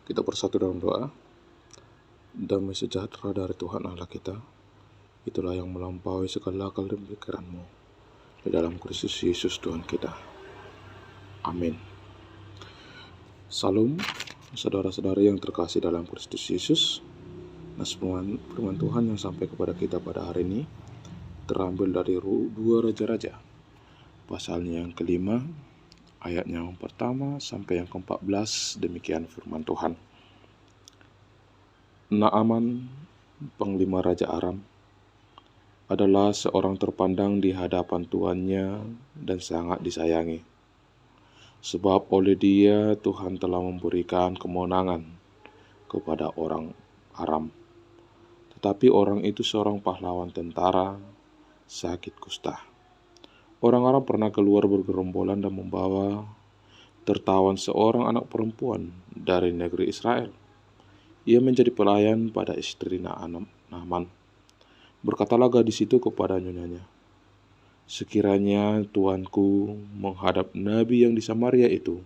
Kita bersatu dalam doa. Damai sejahtera dari Tuhan Allah kita, itulah yang melampaui segala akal dan pikiranmu, di dalam Kristus Yesus Tuhan kita. Amin. Salam, saudara-saudari yang terkasih dalam Kristus Yesus. Firman Tuhan yang sampai kepada kita pada hari ini terambil dari 2 Raja-Raja, pasalnya yang kelima, ayatnya yang pertama sampai yang ke-14. Demikian firman Tuhan. Naaman, panglima Raja Aram, adalah seorang terpandang di hadapan tuannya dan sangat disayangi. Sebab oleh dia Tuhan telah memberikan kemenangan kepada orang Aram. Tetapi orang itu seorang pahlawan tentara, sakit kusta. Orang Aram pernah keluar bergerombolan dan membawa tertawan seorang anak perempuan dari negeri Israel. Ia menjadi pelayan pada istri Naaman. Berkatalah gadis itu kepada nyonyanya, "Sekiranya tuanku menghadap nabi yang di Samaria itu,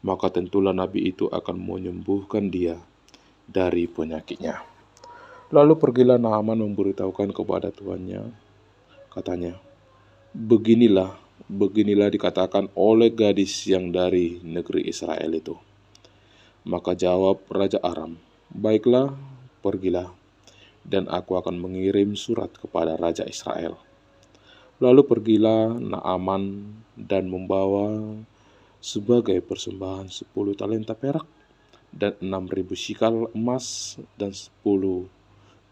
maka tentulah nabi itu akan menyembuhkan dia dari penyakitnya." Lalu pergilah Naaman memberitahukan kepada tuannya. Katanya, Beginilah dikatakan oleh gadis yang dari negeri Israel itu." Maka jawab Raja Aram, "Baiklah, pergilah, dan aku akan mengirim surat kepada Raja Israel." Lalu pergilah Naaman dan membawa sebagai persembahan 10 talenta perak dan 6.000 shikal emas dan 10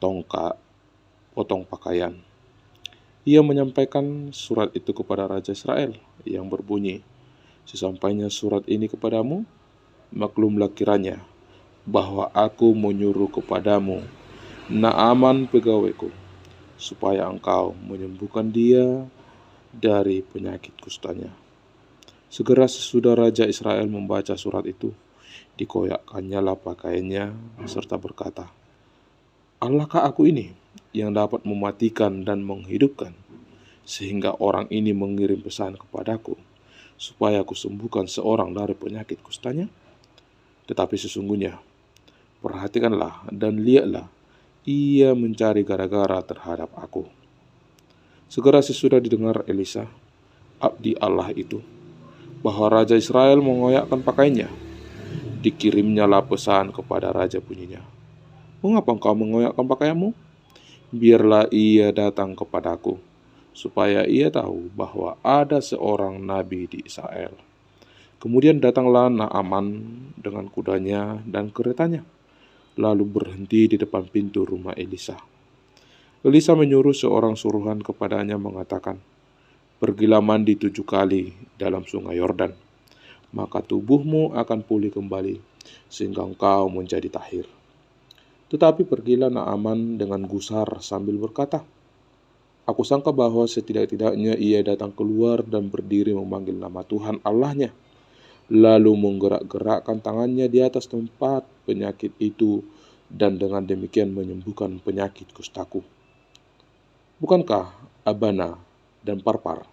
tongkat potong pakaian. Ia menyampaikan surat itu kepada Raja Israel yang berbunyi, "Sesampainya surat ini kepadamu, maklumlah kiranya bahwa aku menyuruh kepadamu Naaman pegawaiku, supaya engkau menyembuhkan dia dari penyakit kustanya." Segera sesudah Raja Israel membaca surat itu, dikoyakkannya pakaiannya serta berkata, "Allahkah aku ini yang dapat mematikan dan menghidupkan, sehingga orang ini mengirim pesan kepadaku supaya aku sembuhkan seorang dari penyakit kustanya? Tetapi sesungguhnya, perhatikanlah dan lihatlah, ia mencari gara-gara terhadap aku." Segera sesudah didengar Elisa, abdi Allah itu, bahwa Raja Israel mengoyakkan pakaiannya, dikirimnyalah pesan kepada raja bunyinya, "Mengapa engkau mengoyakkan pakaianmu? Biarlah ia datang kepadaku, supaya ia tahu bahwa ada seorang nabi di Israel." Kemudian datanglah Naaman dengan kudanya dan keretanya, lalu berhenti di depan pintu rumah Elisa. Elisa menyuruh seorang suruhan kepadanya mengatakan, "Pergilah mandi 7 kali dalam sungai Yordan, maka tubuhmu akan pulih kembali, sehingga engkau menjadi tahir." Tetapi pergilah Naaman dengan gusar sambil berkata, "Aku sangka bahwa setidak-tidaknya ia datang keluar dan berdiri memanggil nama Tuhan Allahnya, lalu menggerak-gerakkan tangannya di atas tempat penyakit itu, dan dengan demikian menyembuhkan penyakit kustaku. Bukankah Abana dan Parpar,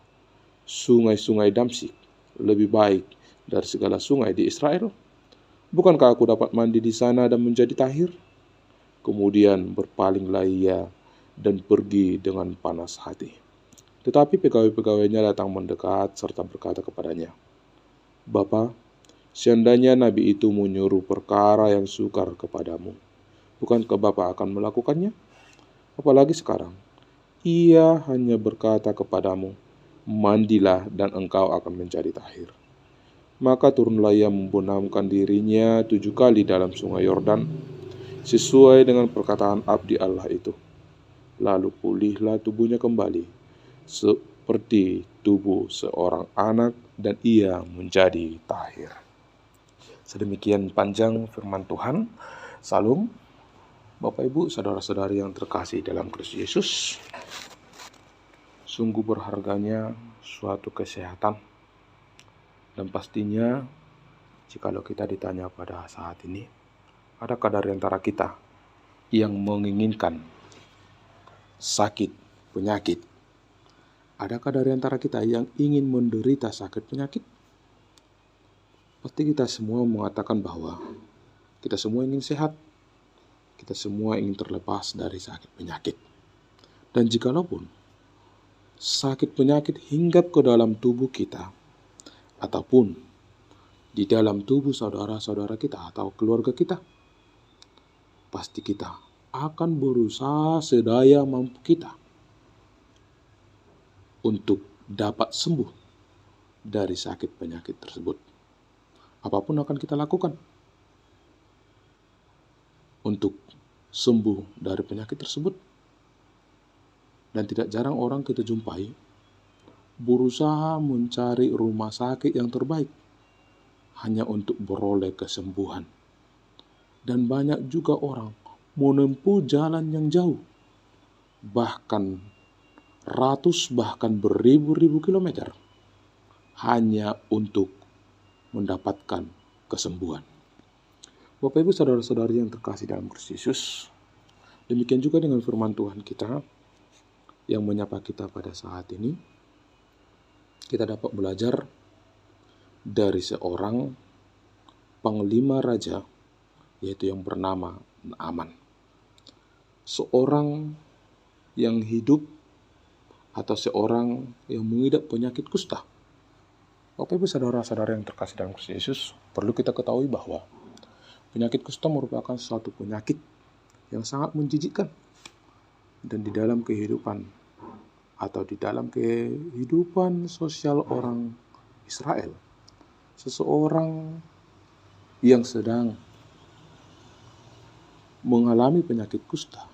sungai-sungai Damsyik, lebih baik dari segala sungai di Israel? Bukankah aku dapat mandi di sana dan menjadi tahir?" Kemudian berpalinglah ia dan pergi dengan panas hati. Tetapi pegawai-pegawainya datang mendekat serta berkata kepadanya, "Bapa, seandainya nabi itu menyuruh perkara yang sukar kepadamu, bukankah Bapa akan melakukannya? Apalagi sekarang, ia hanya berkata kepadamu, 'Mandilah dan engkau akan menjadi tahir.' Maka turunlah ia membenamkan dirinya 7 kali dalam sungai Yordan, sesuai dengan perkataan abdi Allah itu. Lalu pulihlah tubuhnya kembali, seperti tubuh seorang anak, dan ia menjadi tahir." Sedemikian panjang firman Tuhan. Salam, Bapak Ibu, saudara-saudari yang terkasih dalam Kristus Yesus. Sungguh berharganya suatu kesehatan. Dan pastinya, jikalau kita ditanya pada saat ini, adakah dari antara kita yang menginginkan sakit penyakit? Adakah dari antara kita yang ingin menderita sakit penyakit? Pasti kita semua mengatakan bahwa Kita semua ingin sehat. Kita semua ingin terlepas dari sakit penyakit. Dan jikalaupun sakit penyakit hinggap ke dalam tubuh kita, ataupun di dalam tubuh saudara-saudara kita atau keluarga kita, pasti kita akan berusaha sedaya mampu kita untuk dapat sembuh dari sakit penyakit tersebut. Apapun akan kita lakukan untuk sembuh dari penyakit tersebut. Dan tidak jarang orang kita jumpai berusaha mencari rumah sakit yang terbaik hanya untuk beroleh kesembuhan. Dan banyak juga orang menempuh jalan yang jauh, bahkan ratus bahkan beribu-ribu kilometer hanya untuk mendapatkan kesembuhan. Bapak Ibu saudara-saudari yang terkasih dalam Kristus Yesus, demikian juga dengan firman Tuhan kita yang menyapa kita pada saat ini. Kita dapat belajar dari seorang panglima raja, yaitu yang bernama Naaman. Seorang yang hidup atau seorang yang mengidap penyakit kusta. Bapak Ibu saudara-saudara yang terkasih dalam Kristus Yesus, perlu kita ketahui bahwa penyakit kusta merupakan suatu penyakit yang sangat menjijikkan. Dan di dalam kehidupan sosial orang Israel, seseorang yang sedang mengalami penyakit kusta,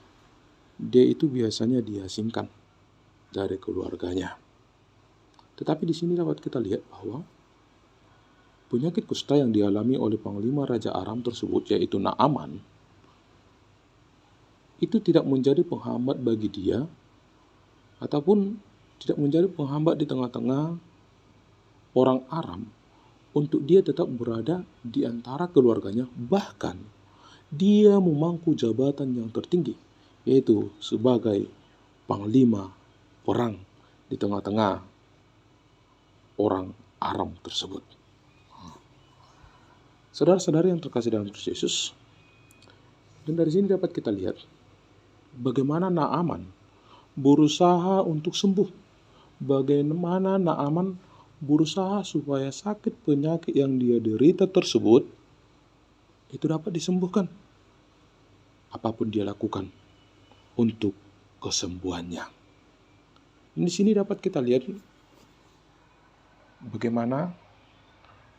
dia itu biasanya diasingkan dari keluarganya. Tetapi di sini dapat kita lihat bahwa penyakit kusta yang dialami oleh panglima Raja Aram tersebut, yaitu Naaman, itu tidak menjadi penghambat bagi dia, ataupun tidak menjadi penghambat di tengah-tengah orang Aram untuk dia tetap berada di antara keluarganya. Bahkan dia memangku jabatan yang tertinggi, yaitu sebagai panglima perang di tengah-tengah orang Aram tersebut. Saudara-saudari yang terkasih dalam Kristus Yesus, dan dari sini dapat kita lihat bagaimana Naaman berusaha untuk sembuh. Bagaimana Naaman berusaha supaya sakit penyakit yang dia derita tersebut itu dapat disembuhkan. Apapun dia lakukan untuk kesembuhannya. Di sini dapat kita lihat bagaimana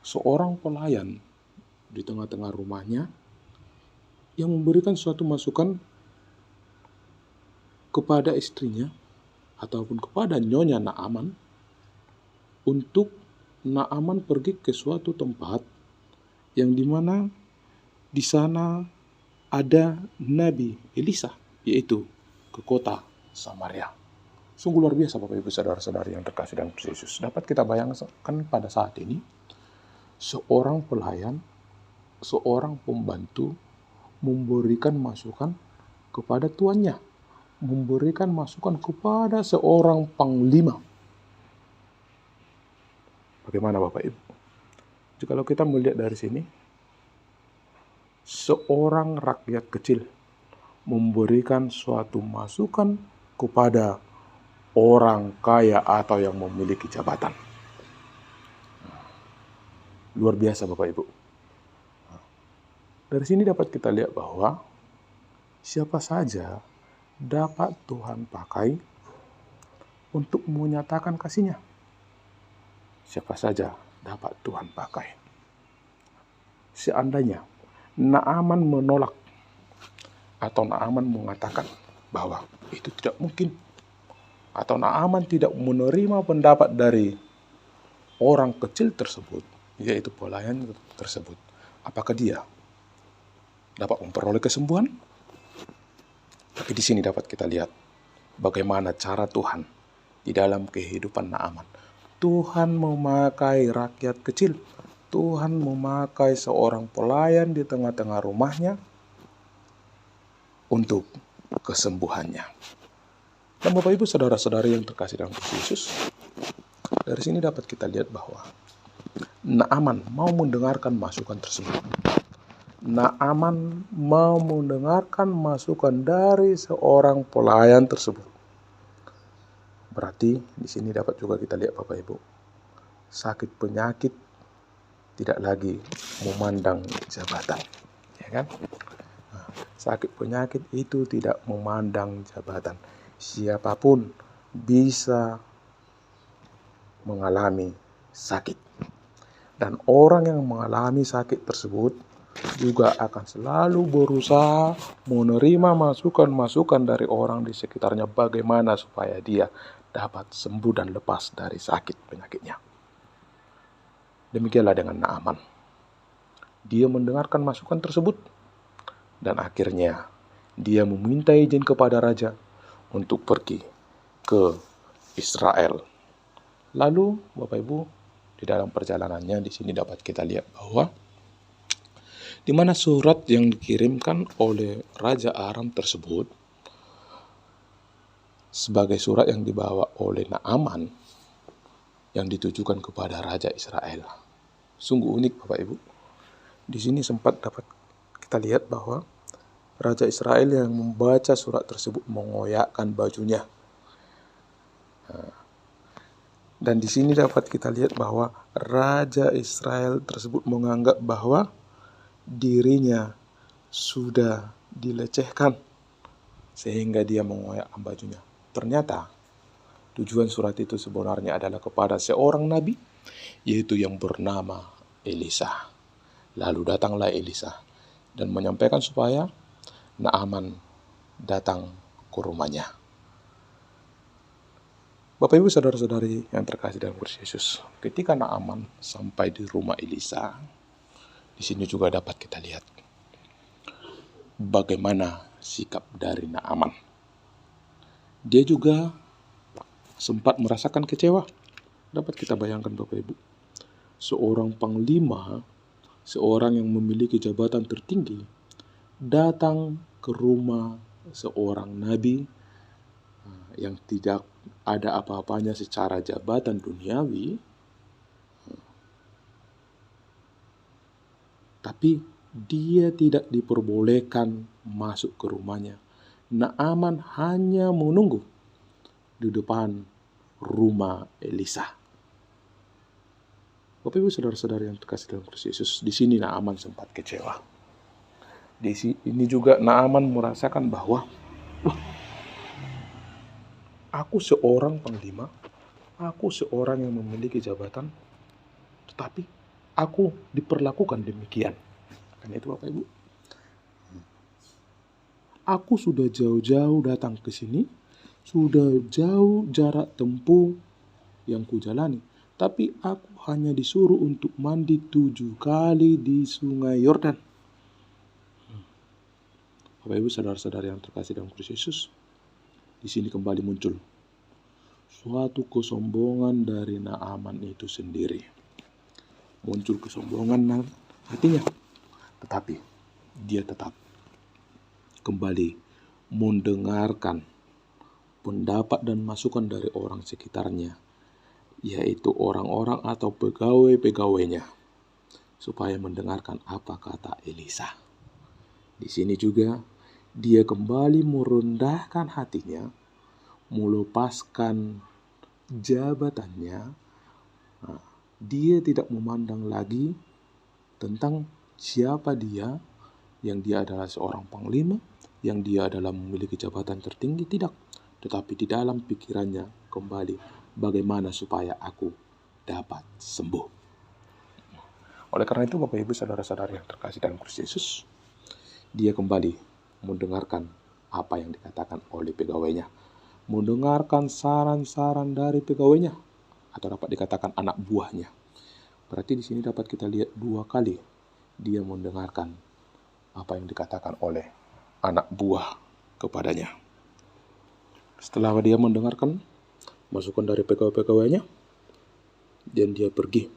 seorang pelayan di tengah-tengah rumahnya yang memberikan suatu masukan kepada istrinya ataupun kepada nyonya Naaman untuk Naaman pergi ke suatu tempat yang dimana di sana ada Nabi Elisa, yaitu ke kota Samaria. Sungguh luar biasa Bapak Ibu saudara-saudari yang terkasih dalam Kristus Yesus. Dapat kita bayangkan pada saat ini seorang pelayan, seorang pembantu memberikan masukan kepada tuannya, memberikan masukan kepada seorang panglima. Bagaimana Bapak Ibu? Jikalau kita melihat dari sini, seorang rakyat kecil memberikan suatu masukan kepada orang kaya atau yang memiliki jabatan. Luar biasa Bapak Ibu. Dari sini dapat kita lihat bahwa siapa saja dapat Tuhan pakai untuk menyatakan kasih-Nya. Siapa saja dapat Tuhan pakai. Seandainya Naaman menolak atau Naaman mengatakan bahwa itu tidak mungkin, atau Naaman tidak menerima pendapat dari orang kecil tersebut, yaitu pelayan tersebut, apakah dia dapat memperoleh kesembuhan? Tapi di sini dapat kita lihat bagaimana cara Tuhan di dalam kehidupan Naaman. Tuhan memakai rakyat kecil, Tuhan memakai seorang pelayan di tengah-tengah rumahnya untuk kesembuhannya. Dan Bapak Ibu saudara-saudari yang terkasih dalam Kristus Yesus, dari sini dapat kita lihat bahwa Naaman mau mendengarkan masukan tersebut. Naaman mau mendengarkan masukan dari seorang pelayan tersebut. Berarti di sini dapat juga kita lihat Bapak Ibu, sakit penyakit tidak lagi memandang jabatan, ya kan? Sakit penyakit itu tidak memandang jabatan. Siapapun bisa mengalami sakit. Dan orang yang mengalami sakit tersebut juga akan selalu berusaha menerima masukan-masukan dari orang di sekitarnya bagaimana supaya dia dapat sembuh dan lepas dari sakit penyakitnya. Demikianlah dengan Naaman. Dia mendengarkan masukan tersebut dan akhirnya dia meminta izin kepada raja untuk pergi ke Israel. Lalu Bapak Ibu, di dalam perjalanannya di sini dapat kita lihat bahwa di mana surat yang dikirimkan oleh Raja Aram tersebut sebagai surat yang dibawa oleh Naaman yang ditujukan kepada Raja Israel. Sungguh unik Bapak Ibu. Di sini sempat dapat kita lihat bahwa Raja Israel yang membaca surat tersebut mengoyakkan bajunya. Dan di sini dapat kita lihat bahwa Raja Israel tersebut menganggap bahwa dirinya sudah dilecehkan sehingga dia mengoyakkan bajunya. Ternyata tujuan surat itu sebenarnya adalah kepada seorang nabi, yaitu yang bernama Elisa. Lalu datanglah Elisa dan menyampaikan supaya Naaman datang ke rumahnya. Bapak Ibu saudara-saudari yang terkasih dalam Kristus Yesus, ketika Naaman sampai di rumah Elisa, di sini juga dapat kita lihat bagaimana sikap dari Naaman. Dia juga sempat merasakan kecewa. Dapat kita bayangkan Bapak Ibu, seorang panglima, seorang yang memiliki jabatan tertinggi, datang ke rumah seorang nabi yang tidak ada apa-apanya secara jabatan duniawi, tapi dia tidak diperbolehkan masuk ke rumahnya. Naaman hanya menunggu di depan rumah Elisa. Bapak Ibu saudara-saudara yang terkasih dalam Kristus Yesus, di sini Naaman sempat kecewa. Di sini juga Naaman merasakan bahwa aku seorang panglima, aku seorang yang memiliki jabatan, tetapi aku diperlakukan demikian. Karena itu Bapak Ibu, aku sudah jauh-jauh datang ke sini, sudah jauh jarak tempuh yang kujalani, tapi aku hanya disuruh untuk mandi 7 kali di sungai Yordan. Bapak Ibu saudara-saudara yang terkasih dalam Kristus Yesus, di sini kembali muncul suatu kesombongan dari Naaman itu sendiri. Muncul kesombongan hatinya, tetapi dia tetap kembali mendengarkan pendapat dan masukan dari orang sekitarnya, yaitu orang-orang atau pegawai-pegawainya, supaya mendengarkan apa kata Elisa. Di sini juga dia kembali merendahkan hatinya, melepaskan jabatannya. Dia tidak memandang lagi tentang siapa dia, yang dia adalah seorang panglima, yang dia adalah memiliki jabatan tertinggi, tidak. Tetapi di dalam pikirannya kembali, bagaimana supaya aku dapat sembuh. Oleh karena itu Bapak Ibu saudara-saudari yang terkasih dalam Kristus Yesus, dia kembali mendengarkan apa yang dikatakan oleh pegawainya, mendengarkan saran-saran dari pegawainya, atau dapat dikatakan anak buahnya. Berarti di sini dapat kita lihat 2 kali dia mendengarkan apa yang dikatakan oleh anak buah kepadanya. Setelah dia mendengarkan masukan dari pegawai-pegawainya, dan dia pergi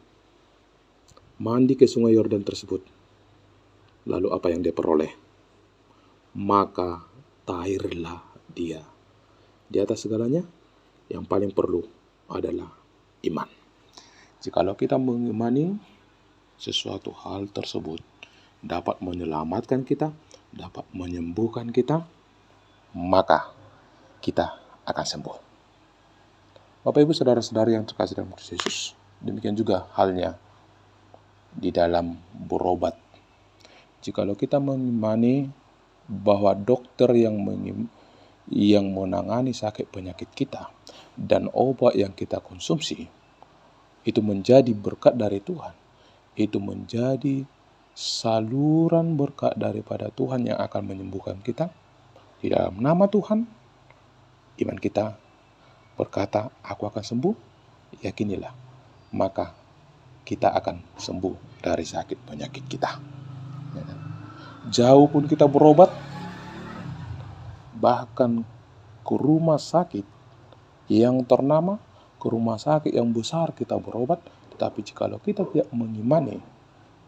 mandi ke sungai Yordan tersebut. Lalu apa yang dia peroleh? Maka tahirlah dia. Di atas segalanya, yang paling perlu adalah iman. Jikalau kita mengimani sesuatu hal tersebut, dapat menyelamatkan kita, dapat menyembuhkan kita, maka kita akan sembuh. Bapak Ibu saudara-saudari yang terkasih dalam Kristus Yesus, demikian juga halnya di dalam berobat. Jikalau kita mengimani bahwa dokter yang menangani sakit penyakit kita dan obat yang kita konsumsi itu menjadi berkat dari Tuhan, itu menjadi saluran berkat daripada Tuhan yang akan menyembuhkan kita, di dalam nama Tuhan, iman kita berkata, aku akan sembuh, yakinilah, maka kita akan sembuh dari sakit penyakit kita. Jauh pun kita berobat, bahkan ke rumah sakit yang ternama, ke rumah sakit yang besar kita berobat, tetapi jikalau kita tidak mengimani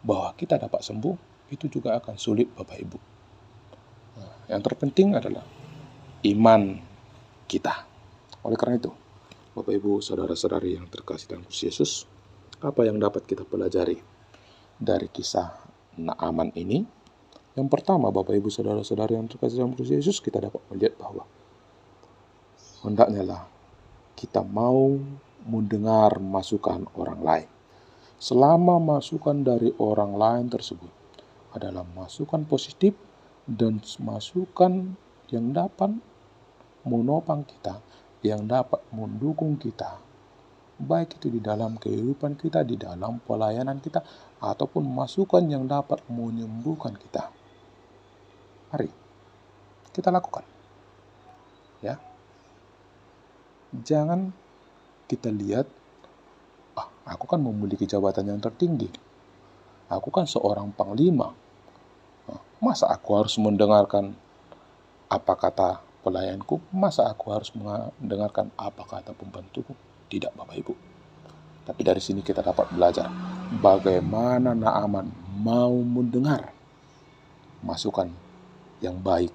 bahwa kita dapat sembuh, itu juga akan sulit Bapak Ibu. Yang terpenting adalah iman kita. Oleh karena itu, Bapak Ibu saudara-saudari yang terkasih dalam Kristus Yesus, apa yang dapat kita pelajari dari kisah Naaman ini? Yang pertama, Bapak Ibu saudara-saudari yang terkasih dalam Kristus Yesus, kita dapat melihat bahwa hendaknya lah kita mau mendengar masukan orang lain. Selama masukan dari orang lain tersebut adalah masukan positif dan masukan yang dapat menopang kita, yang dapat mendukung kita, baik itu di dalam kehidupan kita, di dalam pelayanan kita, ataupun masukan yang dapat menyembuhkan kita. Mari kita lakukan. Ya. Jangan kita lihat, aku kan memiliki jabatan yang tertinggi. Aku kan seorang panglima. Masa aku harus mendengarkan apa kata pelayanku? Masa aku harus mendengarkan apa kata pembantuku? Tidak, Bapak Ibu. Tapi dari sini kita dapat belajar bagaimana Naaman mau mendengar masukan yang baik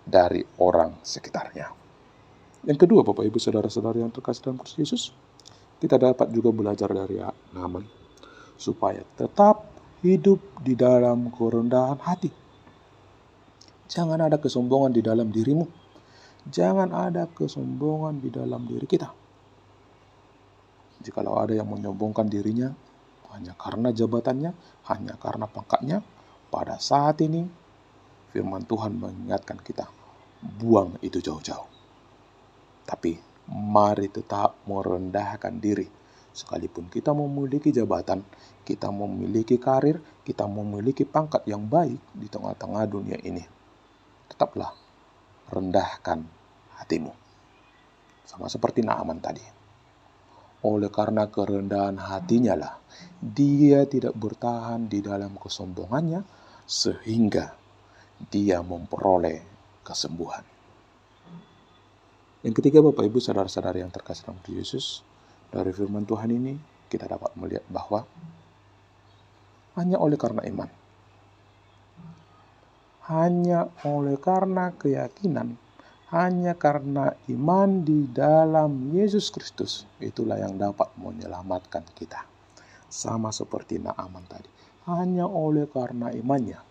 dari orang sekitarnya. Yang kedua, Bapak Ibu saudara-saudari yang terkasih dalam Kristus Yesus, kita dapat juga belajar dari Naaman supaya tetap hidup di dalam kerendahan hati. Jangan ada kesombongan di dalam dirimu. Jangan ada kesombongan di dalam diri kita. Jikalau ada yang menyombongkan dirinya hanya karena jabatannya, hanya karena pangkatnya, pada saat ini firman Tuhan mengingatkan kita, buang itu jauh-jauh. Tapi mari tetap merendahkan diri. Sekalipun kita memiliki jabatan, kita memiliki karir, kita memiliki pangkat yang baik di tengah-tengah dunia ini, tetaplah rendahkan hatimu. Sama seperti Naaman tadi. Oleh karena kerendahan hatinya lah, dia tidak bertahan di dalam kesombongannya, sehingga dia memperoleh kesembuhan. Yang ketiga, Bapak Ibu saudara-saudari yang terkasih dalam Yesus, dari firman Tuhan ini kita dapat melihat bahwa hanya oleh karena iman, hanya oleh karena keyakinan, hanya karena iman di dalam Yesus Kristus, itulah yang dapat menyelamatkan kita. Sama seperti Naaman tadi, hanya oleh karena imannya.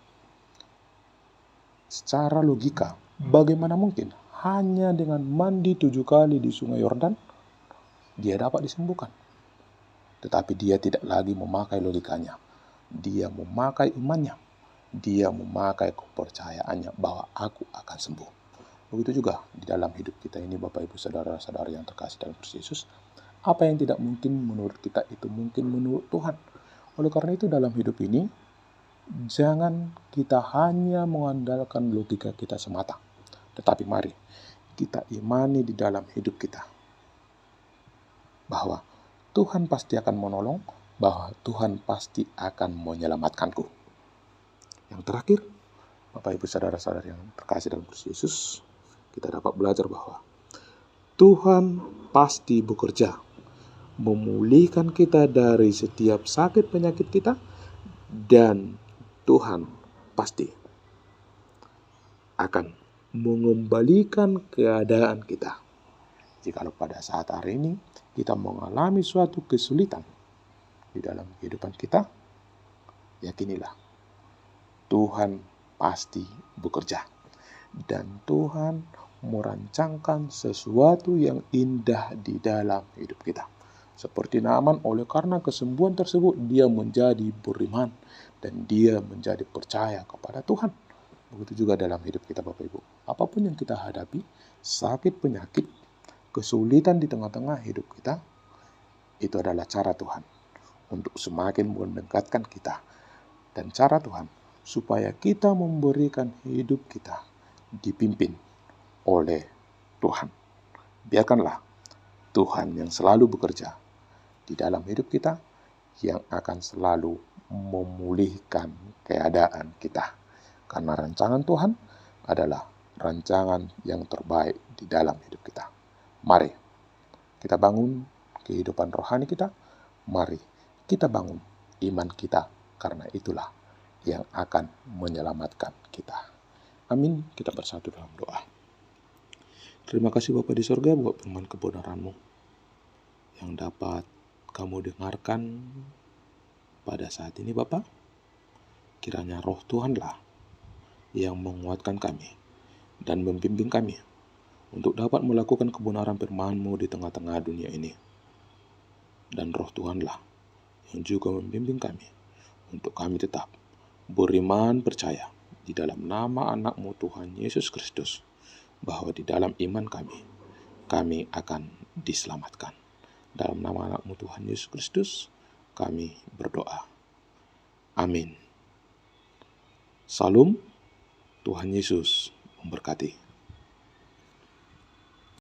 Secara logika, bagaimana mungkin hanya dengan mandi 7 kali di sungai Yordan, dia dapat disembuhkan? Tetapi dia tidak lagi memakai logikanya. Dia memakai imannya. Dia memakai kepercayaannya bahwa aku akan sembuh. Begitu juga di dalam hidup kita ini, Bapak Ibu saudara-saudari yang terkasih dalam Kristus Yesus. Apa yang tidak mungkin menurut kita itu mungkin menurut Tuhan. Oleh karena itu dalam hidup ini, jangan kita hanya mengandalkan logika kita semata. Tetapi mari kita imani di dalam hidup kita bahwa Tuhan pasti akan menolong, bahwa Tuhan pasti akan menyelamatkanku. Yang terakhir, Bapak Ibu saudara-saudari yang terkasih dalam Kristus Yesus, kita dapat belajar bahwa Tuhan pasti bekerja memulihkan kita dari setiap sakit penyakit kita, dan Tuhan pasti akan mengembalikan keadaan kita. Jikalau pada saat hari ini kita mengalami suatu kesulitan di dalam kehidupan kita, yakinilah Tuhan pasti bekerja. Dan Tuhan merancangkan sesuatu yang indah di dalam hidup kita. Seperti Naaman, oleh karena kesembuhan tersebut, dia menjadi beriman dan dia menjadi percaya kepada Tuhan. Begitu juga dalam hidup kita, Bapak Ibu. Apapun yang kita hadapi, sakit, penyakit, kesulitan di tengah-tengah hidup kita, itu adalah cara Tuhan untuk semakin mendekatkan kita. Dan cara Tuhan supaya kita memberikan hidup kita dipimpin oleh Tuhan. Biarkanlah Tuhan yang selalu bekerja di dalam hidup kita, yang akan selalu memulihkan keadaan kita. Karena rancangan Tuhan adalah rancangan yang terbaik di dalam hidup kita. Mari kita bangun kehidupan rohani kita. Mari kita bangun iman kita, karena itulah yang akan menyelamatkan kita. Amin. Kita bersatu dalam doa. Terima kasih Bapa di sorga buat firman kebenaran-Mu yang dapat kamu dengarkan pada saat ini, Bapa. Kiranya roh Tuhanlah yang menguatkan kami dan membimbing kami untuk dapat melakukan kebenaran firman-Mu di tengah-tengah dunia ini. Dan roh Tuhanlah yang juga membimbing kami untuk kami tetap beriman percaya di dalam nama anak-Mu Tuhan Yesus Kristus, bahwa di dalam iman kami akan diselamatkan. Dalam nama anak-Mu Tuhan Yesus Kristus, kami berdoa. Amin. Salam, Tuhan Yesus memberkati.